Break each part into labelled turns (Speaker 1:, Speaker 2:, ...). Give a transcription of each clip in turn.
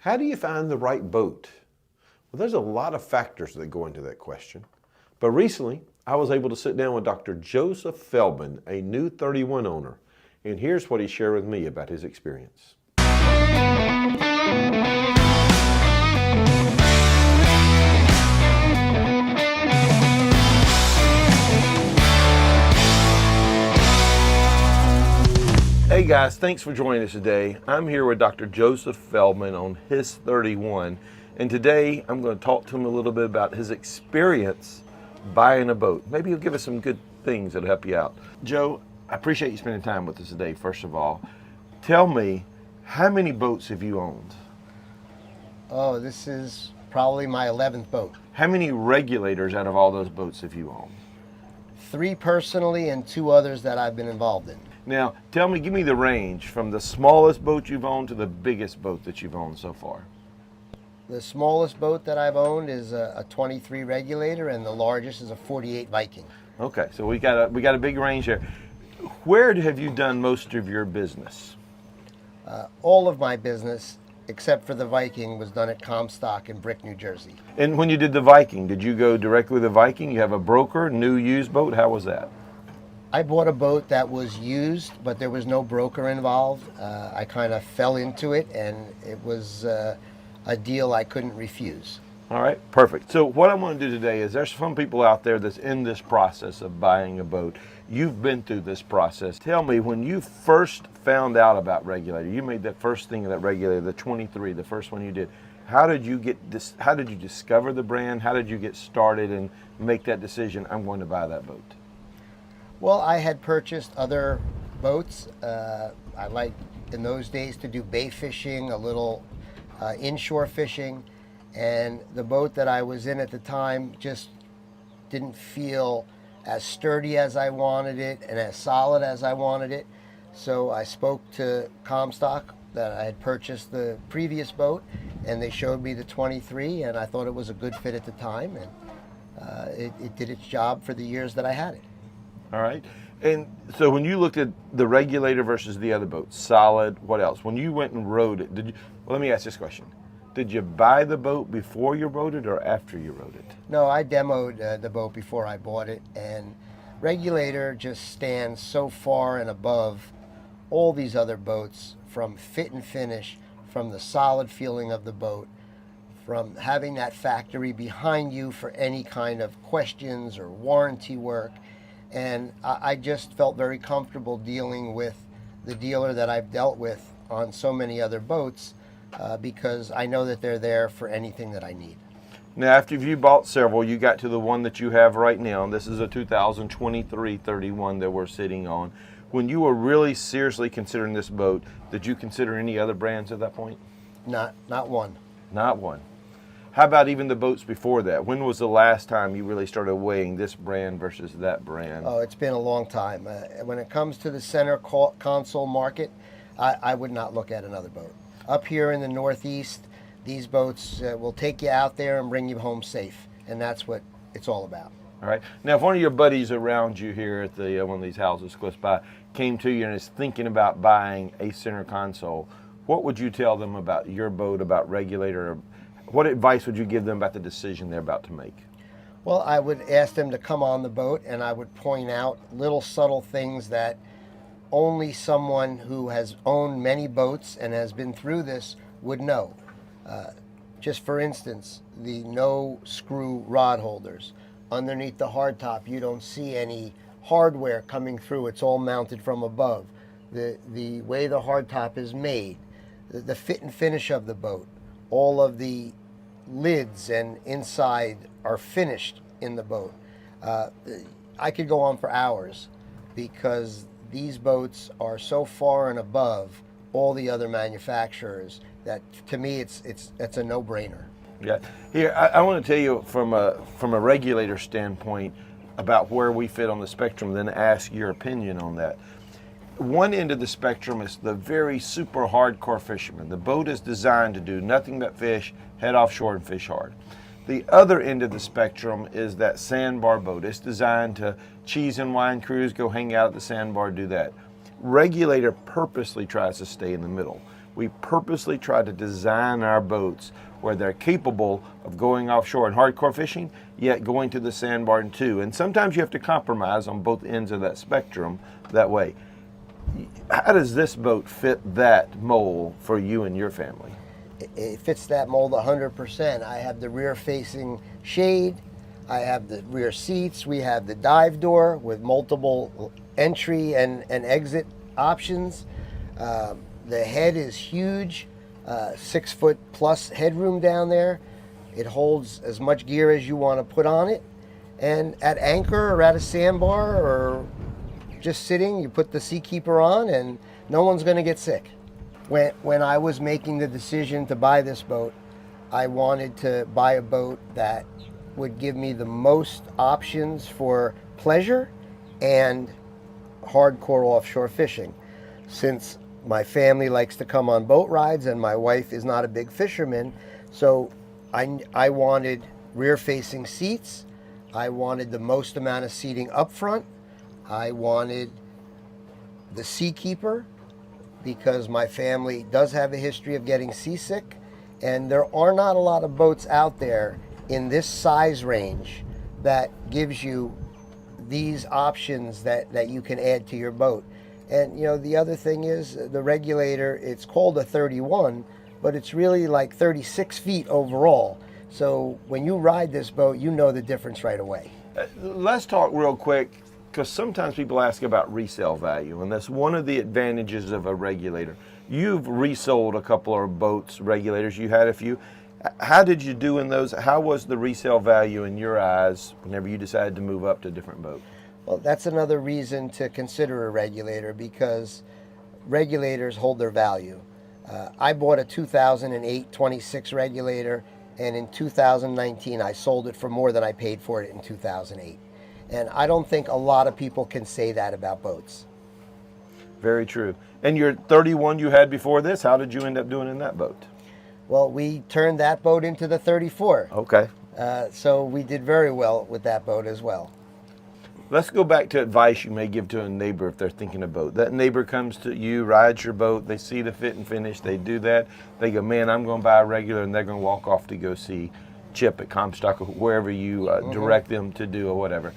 Speaker 1: How do you find the right boat? Well, there's a lot of factors that go into that question. But recently, I was able to sit down with Dr. Joseph Feldman, a new 31 owner, and here's what he shared with me about his experience. Hey guys, thanks for joining us today. I'm here with Dr. Joseph Feldman on his 31, and today I'm going to talk to him a little bit about his experience buying a boat. Maybe he'll give us some good things that'll help you out. Joe, I appreciate you spending time with us today, first of all. Tell me, how many boats have you owned?
Speaker 2: Oh, this is probably my 11th boat.
Speaker 1: How many regulators out of all those boats have you owned?
Speaker 2: 3 personally and 2 others that I've been involved in.
Speaker 1: Now, tell me, give me the range from the smallest boat you've owned to the biggest boat that you've owned so far.
Speaker 2: The smallest boat that I've owned is a 23 Regulator, and the largest is a 48 Viking.
Speaker 1: Okay, so we got a big range there. Where have you done most of your business?
Speaker 2: All of my business, except for the Viking, was done at Comstock in Brick, New Jersey.
Speaker 1: And when you did the Viking, did you go directly with the Viking? You have a broker, new used boat? How was that?
Speaker 2: I bought a boat that was used, but there was no broker involved. I kind of fell into it, and it was a deal I couldn't refuse.
Speaker 1: All right, perfect. So what I want to do today is there's some people out there that's in this process of buying a boat. You've been through this process. Tell me, when you first found out about Regulator, you made that first thing of that Regulator, the 23, the first one you did. How did you get this? How did you discover the brand? How did you get started and make that decision? I'm going to buy that boat.
Speaker 2: Well, I had purchased other boats. I liked in those days to do bay fishing, a little inshore fishing, and the boat that I was in at the time just didn't feel as sturdy as I wanted it and as solid as I wanted it. So I spoke to Comstock that I had purchased the previous boat, and they showed me the 23, and I thought it was a good fit at the time, and it did its job for the years that I had it.
Speaker 1: All right. And so when you looked at the Regulator versus the other boats, solid, what else? When you went and rode it, well, let me ask this question. Did you buy the boat before you rode it or after you rode it?
Speaker 2: No, I demoed the boat before I bought it, and Regulator just stands so far and above all these other boats, from fit and finish, from the solid feeling of the boat, from having that factory behind you for any kind of questions or warranty work. And I just felt very comfortable dealing with the dealer that I've dealt with on so many other boats because I know that they're there for anything that I need.
Speaker 1: Now, after you bought several, you got to the one that you have right now. This is a 2023 31 that we're sitting on. When you were really seriously considering this boat, did you consider any other brands at that point?
Speaker 2: Not one.
Speaker 1: Not one. How about even the boats before that? When was the last time you really started weighing this brand versus that brand?
Speaker 2: Oh, it's been a long time. When it comes to the center console market, I would not look at another boat. Up here in the Northeast, these boats will take you out there and bring you home safe, and that's what it's all about.
Speaker 1: All right. Now, if one of your buddies around you here at the one of these houses close by came to you and is thinking about buying a center console, what would you tell them about your boat, about Regulator? What advice would you give them about the decision they're about to make?
Speaker 2: Well, I would ask them to come on the boat, and I would point out little subtle things that only someone who has owned many boats and has been through this would know. Just for instance, the no screw rod holders. Underneath the hardtop, you don't see any hardware coming through. It's all mounted from above. The way the hardtop is made, the fit and finish of the boat, all of the lids and inside are finished in the boat. I could go on for hours because these boats are so far and above all the other manufacturers that to me it's a no-brainer.
Speaker 1: Yeah. Here, I want to tell you from a Regulator standpoint about where we fit on the spectrum, then ask your opinion on that. One end of the spectrum is the very super hardcore fisherman. The boat is designed to do nothing but fish, head offshore and fish hard. The other end of the spectrum is that sandbar boat. It's designed to cheese and wine cruise, go hang out at the sandbar, do that. Regulator purposely tries to stay in the middle. We purposely try to design our boats where they're capable of going offshore and hardcore fishing, yet going to the sandbar too. And sometimes you have to compromise on both ends of that spectrum that way. How does this boat fit that mold for you and your family?
Speaker 2: It fits that mold 100%. I have the rear facing shade. I have the rear seats. We have the dive door with multiple entry and exit options. The head is huge, 6 foot plus headroom down there. It holds as much gear as you want to put on it. And at anchor or at a sandbar or just sitting, you put the Seakeeper on and no one's going to get sick. When I was making the decision to buy this boat, I wanted to buy a boat that would give me the most options for pleasure and hardcore offshore fishing. Since my family likes to come on boat rides and my wife is not a big fisherman, so I wanted rear-facing seats. I wanted the most amount of seating up front. I wanted the Seakeeper because my family does have a history of getting seasick, and there are not a lot of boats out there in this size range that gives you these options that you can add to your boat. And you know, the other thing is the Regulator, it's called a 31, but it's really like 36 feet overall. So when you ride this boat, you know the difference right away.
Speaker 1: Let's talk real quick, because sometimes people ask about resale value, and that's one of the advantages of a Regulator. You've resold a couple of boats, Regulators, you had a few. How did you do in those? How was the resale value in your eyes whenever you decided to move up to a different boat?
Speaker 2: Well, that's another reason to consider a Regulator, because Regulators hold their value. I bought a 2008 26 Regulator, and in 2019 I sold it for more than I paid for it in 2008. And I don't think a lot of people can say that about boats.
Speaker 1: Very true. And your 31 you had before this, how did you end up doing in that boat?
Speaker 2: Well, we turned that boat into the 34.
Speaker 1: Okay.
Speaker 2: So we did very well with that boat as well.
Speaker 1: Let's go back to advice you may give to a neighbor if they're thinking of boat. That neighbor comes to you, rides your boat, they see the fit and finish, they do that, they go, man, I'm going to buy a Regular, and they're going to walk off to go see Chip at Comstock or wherever you direct them to do or whatever.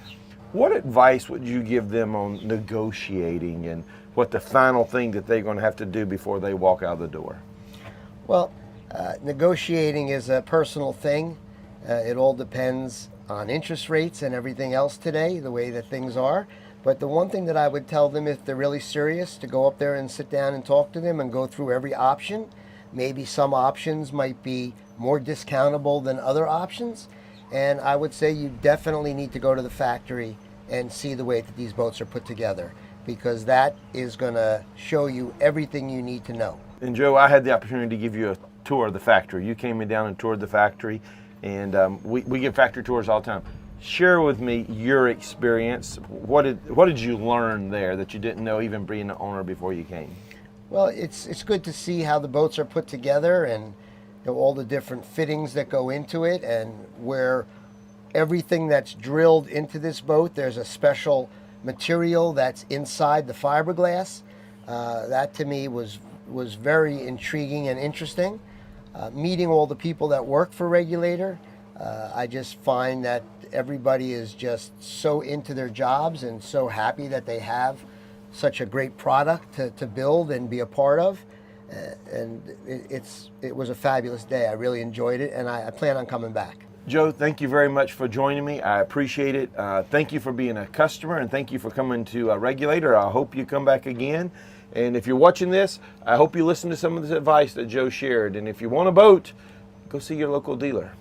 Speaker 1: What advice would you give them on negotiating and what the final thing that they're going to have to do before they walk out the door?
Speaker 2: Well, negotiating is a personal thing. It all depends on interest rates and everything else today, the way that things are. But the one thing that I would tell them, if they're really serious, to go up there and sit down and talk to them and go through every option. Maybe some options might be more discountable than other options. And I would say you definitely need to go to the factory and see the way that these boats are put together, because that is going to show you everything you need to know.
Speaker 1: And Joe, I had the opportunity to give you a tour of the factory. You came in down and toured the factory, and we give factory tours all the time. Share with me your experience. What did you learn there that you didn't know even being the owner before you came?
Speaker 2: Well, it's good to see how the boats are put together, and you know, all the different fittings that go into it, and where everything that's drilled into this boat, there's a special material that's inside the fiberglass. That to me was very intriguing and interesting. Meeting all the people that work for Regulator, I just find that everybody is just so into their jobs and so happy that they have such a great product to build and be a part of. And it was a fabulous day. I really enjoyed it, and I plan on coming back.
Speaker 1: Joe, thank you very much for joining me. I appreciate it. Thank you for being a customer, and thank you for coming to Regulator. I hope you come back again. And if you're watching this, I hope you listen to some of this advice that Joe shared. And if you want a boat, go see your local dealer.